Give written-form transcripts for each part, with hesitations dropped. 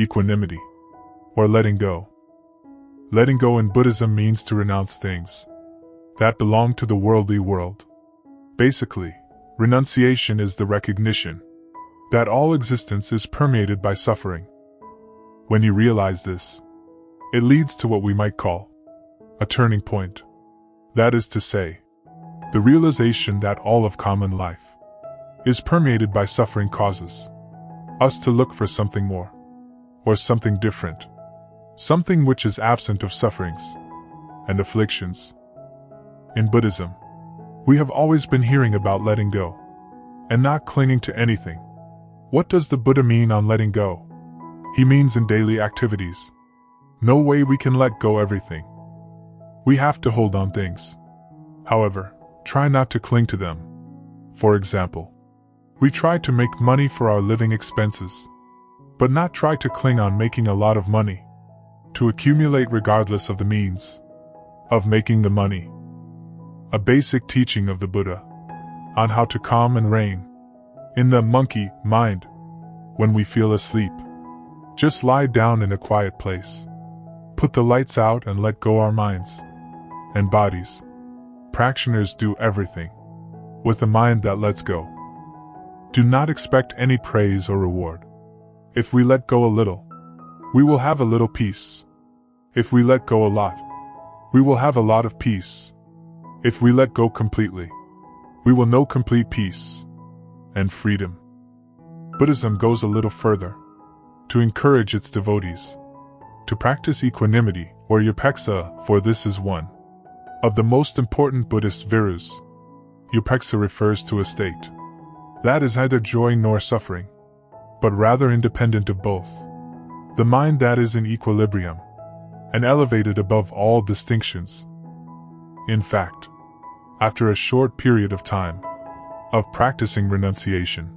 Equanimity, or letting go. Letting go in Buddhism means to renounce things that belong to the worldly world. Basically, renunciation is the recognition that all existence is permeated by suffering. When you realize this, it leads to what we might call a turning point. That is to say, the realization that all of common life is permeated by suffering causes us to look for something more, or something different, something which is absent of sufferings and afflictions. In Buddhism, we have always been hearing about letting go and not clinging to anything. What does the Buddha mean on letting go? He means in daily activities. No way we can let go everything. We have to hold on things. However, try not to cling to them. For example, we try to make money for our living expenses, but not try to cling on making a lot of money, to accumulate regardless of the means of making the money. A basic teaching of the Buddha on how to calm and rein in the monkey mind when we feel asleep. Just lie down in a quiet place. Put the lights out and let go our minds and bodies. Practitioners do everything with a mind that lets go. Do not expect any praise or reward. If we let go a little, we will have a little peace. If we let go a lot, we will have a lot of peace. If we let go completely, we will know complete peace and freedom. Buddhism goes a little further to encourage its devotees to practice equanimity or upekkha, for this is one of the most important Buddhist virus. Upekkha refers to a state that is neither joy nor suffering, but rather independent of both. The mind that is in equilibrium and elevated above all distinctions. In fact, after a short period of time of practicing renunciation,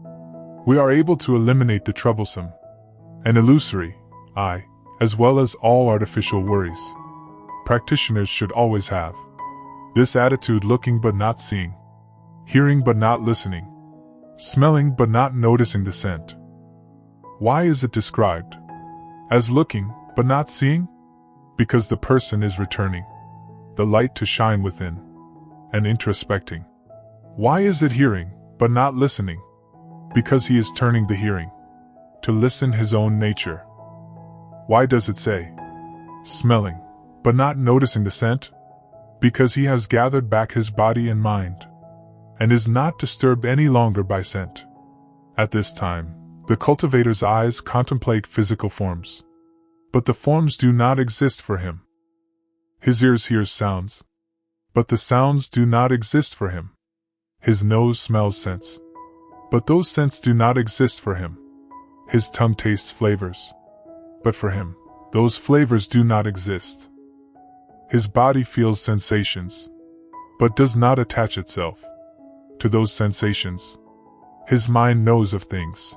we are able to eliminate the troublesome and illusory I, as well as all artificial worries. Practitioners should always have this attitude: looking but not seeing, hearing but not listening, smelling but not noticing the scent. Why is it described as looking but not seeing? Because the person is returning the light to shine within and introspecting. Why is it hearing but not listening? Because he is turning the hearing to listen his own nature. Why does it say smelling but not noticing the scent? Because he has gathered back his body and mind and is not disturbed any longer by scent. At this time, the cultivator's eyes contemplate physical forms, but the forms do not exist for him. His ears hear sounds, but the sounds do not exist for him. His nose smells scents, but those scents do not exist for him. His tongue tastes flavors, but for him, those flavors do not exist. His body feels sensations, but does not attach itself to those sensations. His mind knows of things,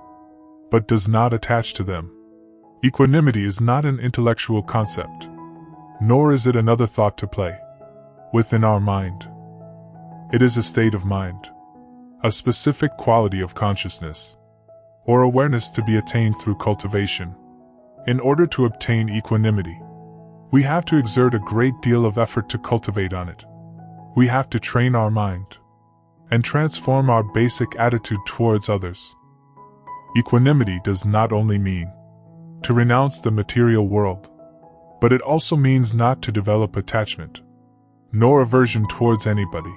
but does not attach to them. Equanimity is not an intellectual concept, nor is it another thought to play within our mind. It is a state of mind, a specific quality of consciousness or awareness to be attained through cultivation. In order to obtain equanimity, we have to exert a great deal of effort to cultivate on it. We have to train our mind and transform our basic attitude towards others. Equanimity does not only mean to renounce the material world, but it also means not to develop attachment nor aversion towards anybody.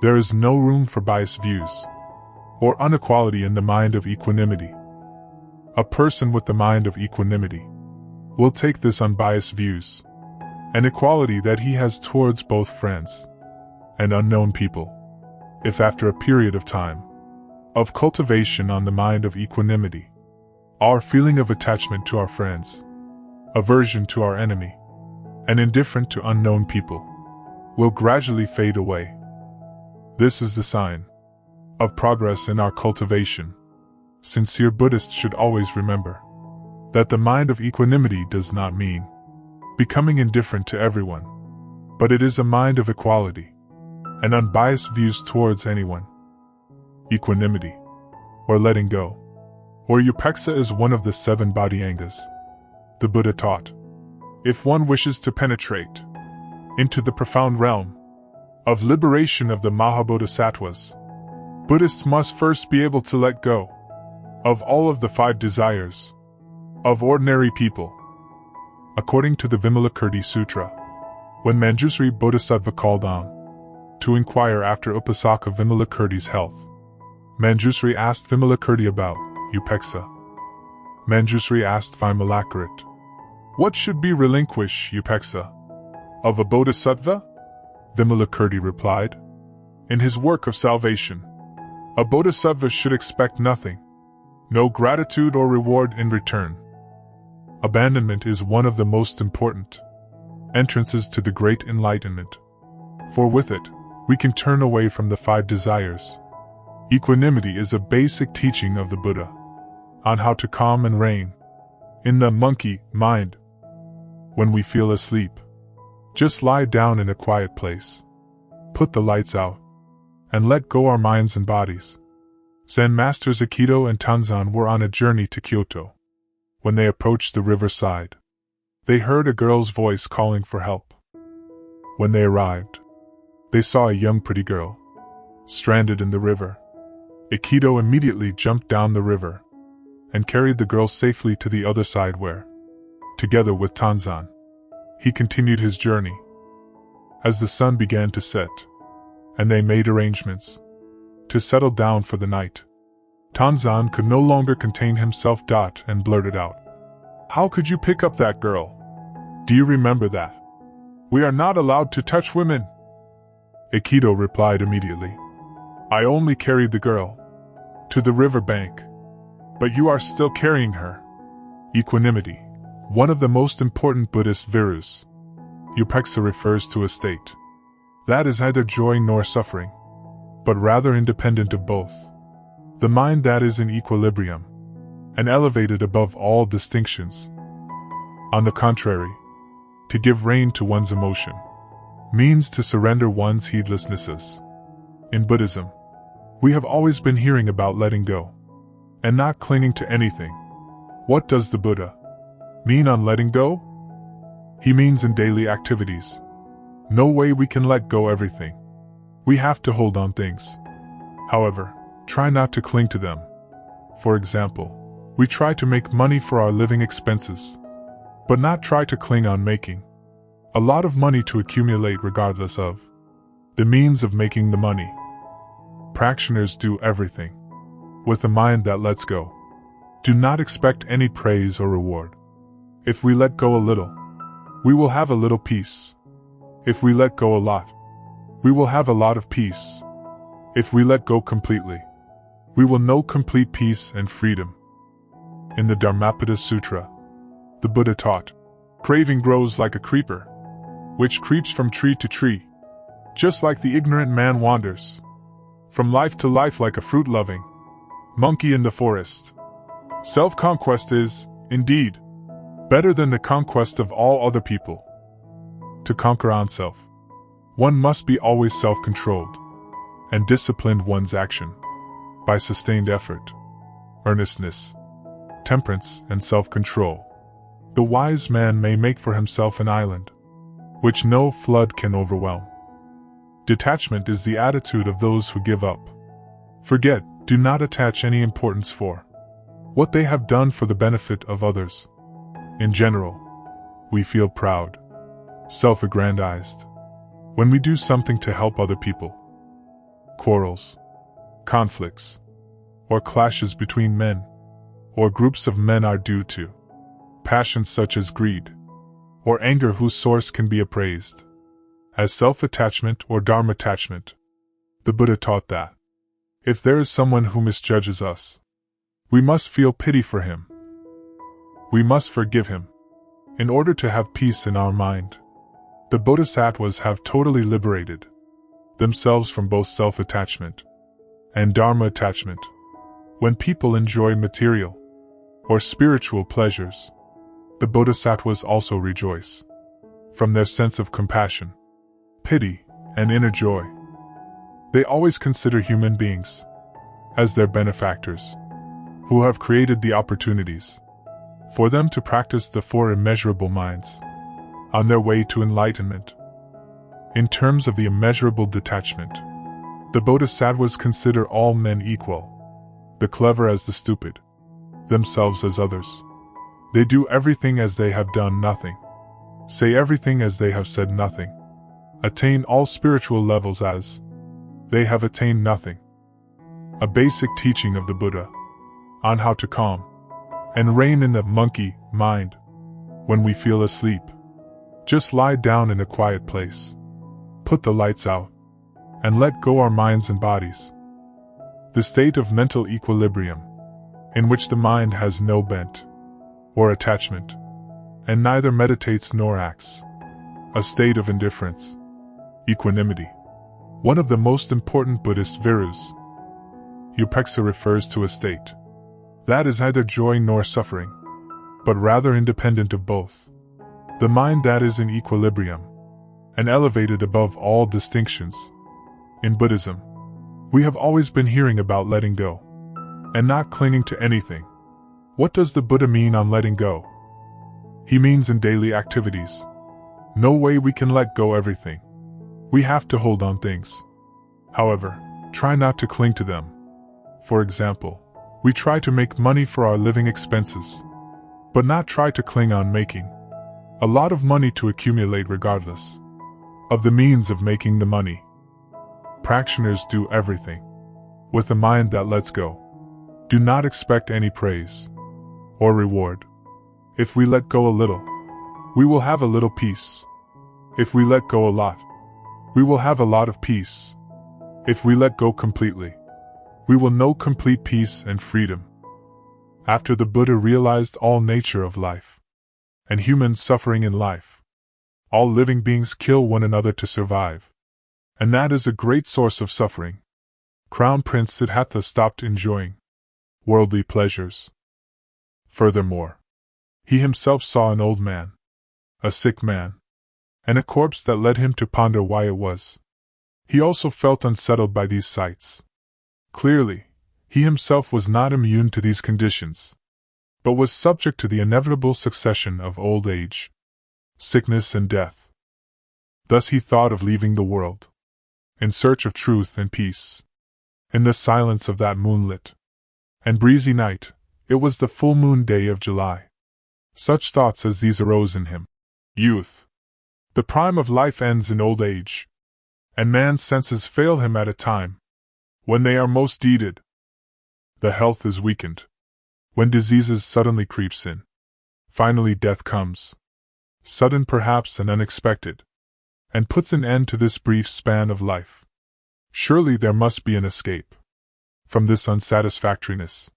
There is no room for biased views or inequality in the mind of equanimity. A person with the mind of equanimity will take this unbiased views and equality that he has towards both friends and unknown people. If after a period of time of cultivation on the mind of equanimity, our feeling of attachment to our friends, aversion to our enemy, and indifferent to unknown people will gradually fade away, this is the sign of progress in our cultivation. Sincere Buddhists should always remember that the mind of equanimity does not mean becoming indifferent to everyone, but it is a mind of equality and unbiased views towards anyone. Equanimity, or letting go, or upekkha, is one of the 7 bodhi angas the Buddha taught. If one wishes to penetrate into the profound realm of liberation of the Mahabodhisattvas, Buddhists must first be able to let go of all of the 5 desires of ordinary people. According to the Vimalakirti Sutra, when Manjusri Bodhisattva called on to inquire after Upasaka Vimalakirti's health, Manjusri asked Vimalakirti about Upeksha. Manjusri asked Vimalakarit, "What should be relinquished, Upeksha, of a bodhisattva?" Vimalakirti replied, "In his work of salvation, a bodhisattva should expect nothing, no gratitude or reward in return." Abandonment is one of the most important entrances to the great enlightenment, for with it, we can turn away from the 5 desires. Equanimity is a basic teaching of the Buddha on how to calm and reign in the monkey mind. When we feel asleep, just lie down in a quiet place, put the lights out, and let go our minds and bodies. Zen masters Aikido and Tanzan were on a journey to Kyoto. When they approached the riverside, they heard a girl's voice calling for help. When they arrived, they saw a young pretty girl stranded in the river. Aikido immediately jumped down the river and carried the girl safely to the other side where, together with Tanzan, he continued his journey. As the sun began to set, and they made arrangements to settle down for the night, Tanzan could no longer contain himself and blurted out, "How could you pick up that girl? Do you remember that? We are not allowed to touch women." Aikido replied immediately, "I only carried the girl to the river bank, but you are still carrying her." Equanimity, one of the most important Buddhist virus. Upeksha refers to a state that is neither joy nor suffering, but rather independent of both. The mind that is in equilibrium and elevated above all distinctions. On the contrary, to give rein to one's emotion means to surrender one's heedlessnesses. In Buddhism, we have always been hearing about letting go and not clinging to anything. What does the Buddha mean on letting go? He means in daily activities. No way we can let go everything. We have to hold on things. However, try not to cling to them. For example, we try to make money for our living expenses, but not try to cling on making a lot of money to accumulate regardless of the means of making the money. Practitioners do everything with a mind that lets go. Do not expect any praise or reward. If we let go a little, we will have a little peace. If we let go a lot, we will have a lot of peace. If we let go completely, we will know complete peace and freedom. In the Dharmapada Sutra, the Buddha taught, "Craving grows like a creeper, which creeps from tree to tree, just like the ignorant man wanders from life to life like a fruit-loving monkey in the forest." Self-conquest is, indeed, better than the conquest of all other people. To conquer oneself, one must be always self-controlled and disciplined one's action by sustained effort, earnestness, temperance, and self-control. The wise man may make for himself an island which no flood can overwhelm. Detachment is the attitude of those who give up, forget, do not attach any importance for what they have done for the benefit of others. In general, we feel proud, self-aggrandized, when we do something to help other people. Quarrels, conflicts, or clashes between men or groups of men are due to passions such as greed or anger whose source can be appraised as self-attachment or dharma-attachment. The Buddha taught that if there is someone who misjudges us, we must feel pity for him. We must forgive him in order to have peace in our mind. The Bodhisattvas have totally liberated themselves from both self-attachment and dharma-attachment. When people enjoy material or spiritual pleasures, the Bodhisattvas also rejoice from their sense of compassion, pity, and inner joy. They always consider human beings as their benefactors, who have created the opportunities for them to practice the four immeasurable minds on their way to enlightenment. In terms of the immeasurable detachment, the Bodhisattvas consider all men equal, the clever as the stupid, themselves as others. They do everything as they have done nothing, say everything as they have said nothing, attain all spiritual levels as they have attained nothing. A basic teaching of the Buddha on how to calm and rein in the monkey mind when we feel asleep. Just lie down in a quiet place, put the lights out, and let go our minds and bodies. The state of mental equilibrium, in which the mind has no bent or attachment, and neither meditates nor acts. A state of indifference. Equanimity. One of the most important Buddhist virus. Upekkha refers to a state that is neither joy nor suffering, but rather independent of both. The mind that is in equilibrium, and elevated above all distinctions. In Buddhism, we have always been hearing about letting go, and not clinging to anything. What does the Buddha mean on letting go? He means in daily activities. No way we can let go everything. We have to hold on things. However, try not to cling to them. For example, we try to make money for our living expenses, but not try to cling on making a lot of money to accumulate regardless of the means of making the money. Practitioners do everything with a mind that lets go. Do not expect any praise or reward. If we let go a little, we will have a little peace. If we let go a lot, we will have a lot of peace. If we let go completely, we will know complete peace and freedom. After the Buddha realized all nature of life and human suffering in life, all living beings kill one another to survive, and that is a great source of suffering. Crown Prince Siddhartha stopped enjoying worldly pleasures. Furthermore, he himself saw an old man, a sick man, and a corpse that led him to ponder why it was. He also felt unsettled by these sights. Clearly, he himself was not immune to these conditions, but was subject to the inevitable succession of old age, sickness and death. Thus he thought of leaving the world, in search of truth and peace. In the silence of that moonlit and breezy night, it was the full moon day of July. Such thoughts as these arose in him. Youth. The prime of life ends in old age, and man's senses fail him at a time when they are most needed. The health is weakened, when diseases suddenly creeps in. Finally death comes, sudden perhaps and unexpected, and puts an end to this brief span of life. Surely there must be an escape from this unsatisfactoriness,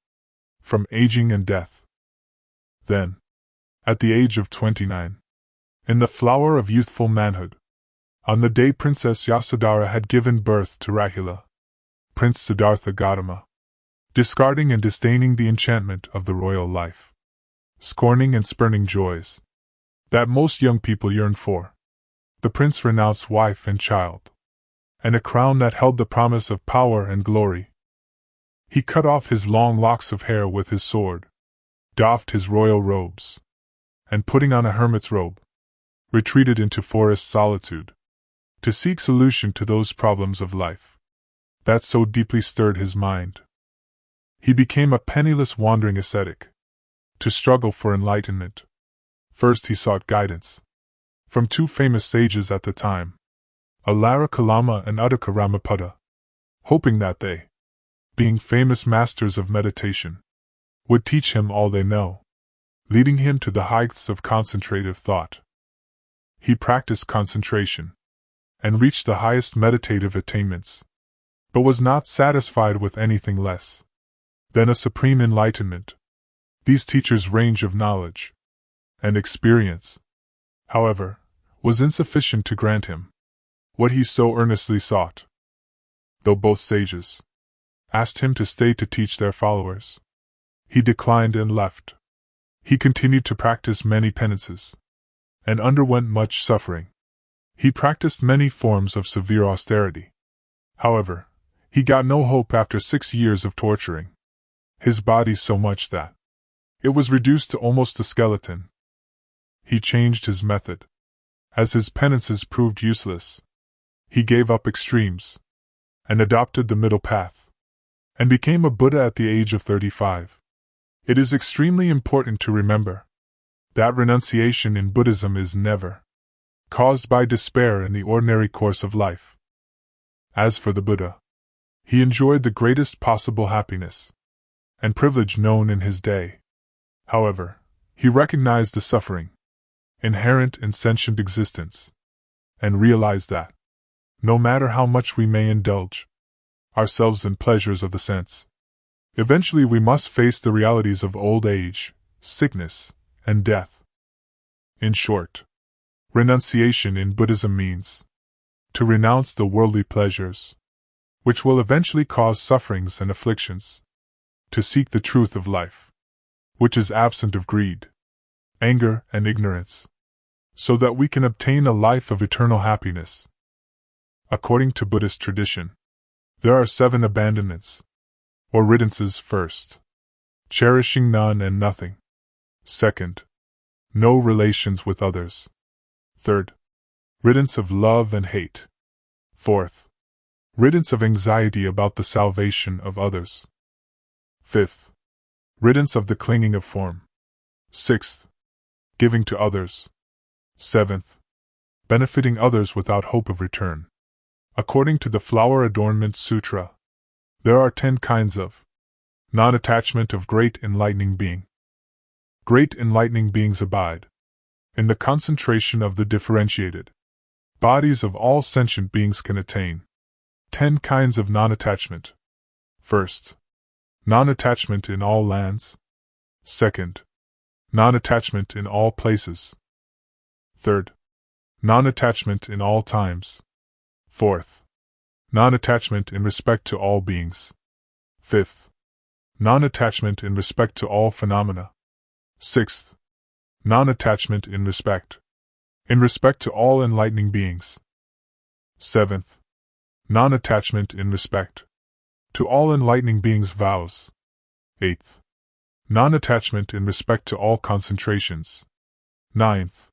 from aging and death. Then, at the age of 29, in the flower of youthful manhood, on the day Princess Yasodhara had given birth to Rahula, Prince Siddhartha Gautama, discarding and disdaining the enchantment of the royal life, scorning and spurning joys that most young people yearn for, the prince renounced wife and child, and a crown that held the promise of power and glory. He cut off his long locks of hair with his sword, doffed his royal robes, and putting on a hermit's robe, retreated into forest solitude, to seek solution to those problems of life that so deeply stirred his mind. He became a penniless wandering ascetic, to struggle for enlightenment. First he sought guidance from two famous sages at the time, Alara Kalama and Uddaka Ramapada, hoping that they, being famous masters of meditation, would teach him all they know, leading him to the heights of concentrative thought. He practiced concentration, and reached the highest meditative attainments, but was not satisfied with anything less than a supreme enlightenment. These teachers' range of knowledge and experience, however, was insufficient to grant him what he so earnestly sought. Though both sages asked him to stay to teach their followers, he declined and left. He continued to practice many penances, and underwent much suffering. He practiced many forms of severe austerity. However, he got no hope after 6 years of torturing his body so much that It was reduced to almost a skeleton. He changed his method. As his penances proved useless, he gave up extremes and adopted the middle path, and became a Buddha at the age of 35. It is extremely important to remember that renunciation in Buddhism is never caused by despair in the ordinary course of life. As for the Buddha, he enjoyed the greatest possible happiness and privilege known in his day. However, he recognized the suffering inherent in sentient existence, and realized that, no matter how much we may indulge ourselves in pleasures of the sense, eventually we must face the realities of old age, sickness, and death. In short, renunciation in Buddhism means to renounce the worldly pleasures, which will eventually cause sufferings and afflictions, to seek the truth of life, which is absent of greed, anger, and ignorance, so that we can obtain a life of eternal happiness. According to Buddhist tradition, there are 7 abandonments, or riddances. First, cherishing none and nothing. Second, no relations with others. Third, riddance of love and hate. Fourth, riddance of anxiety about the salvation of others. Fifth, riddance of the clinging of form. Sixth, giving to others. Seventh, benefiting others without hope of return. According to the Flower Adornment Sutra, there are 10 kinds of non-attachment of great enlightening being. Great enlightening beings abide in the concentration of the differentiated bodies of all sentient beings can attain 10 kinds of non-attachment. First, non-attachment in all lands. Second, non-attachment in all places. Third, non-attachment in all times. Fourth, non-attachment in respect to all beings. Fifth, non-attachment in respect to all phenomena. Sixth, non-attachment in respect to all enlightening beings. Seventh, non-attachment in respect to all enlightening beings' vows. Eighth, non-attachment in respect to all concentrations. Ninth,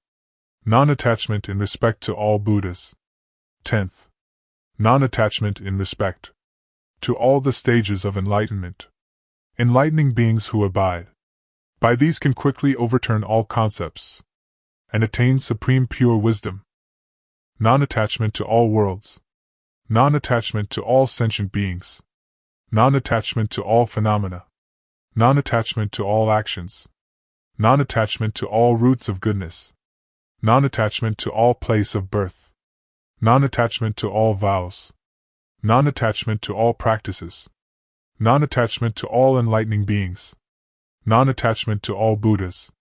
non-attachment in respect to all Buddhas. 10th, non-attachment in respect to all the stages of enlightenment. Enlightening beings who abide by these can quickly overturn all concepts and attain supreme pure wisdom. Non-attachment to all worlds. Non-attachment to all sentient beings. Non-attachment to all phenomena. Non-attachment to all actions. Non-attachment to all roots of goodness. Non-attachment to all place of birth. Non-attachment to all vows. Non-attachment to all practices. Non-attachment to all enlightening beings. Non-attachment to all Buddhas.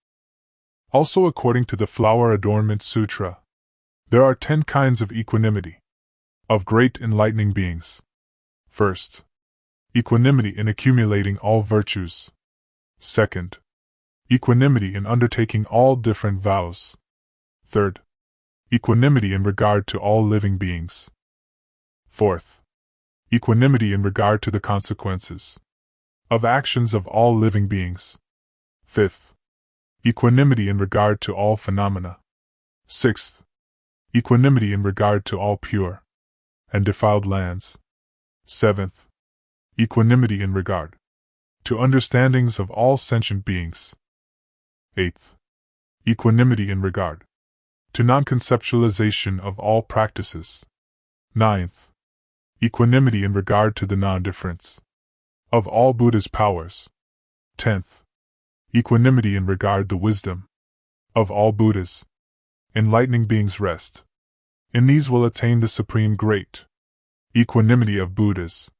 Also, according to the Flower Adornment Sutra, there are 10 kinds of equanimity of great enlightening beings. First, equanimity in accumulating all virtues. Second, equanimity in undertaking all different vows. Third, equanimity in regard to all living beings. Fourth, equanimity in regard to the consequences of actions of all living beings. Fifth, equanimity in regard to all phenomena. Sixth, equanimity in regard to all pure and defiled lands. Seventh, equanimity in regard to understandings of all sentient beings. Eighth, equanimity in regard to non-conceptualization of all practices. Ninth, equanimity in regard to the non-difference of all Buddha's powers. 10th, equanimity in regard the wisdom of all Buddhas. Enlightening beings rest. In these will attain the supreme great equanimity of Buddhas.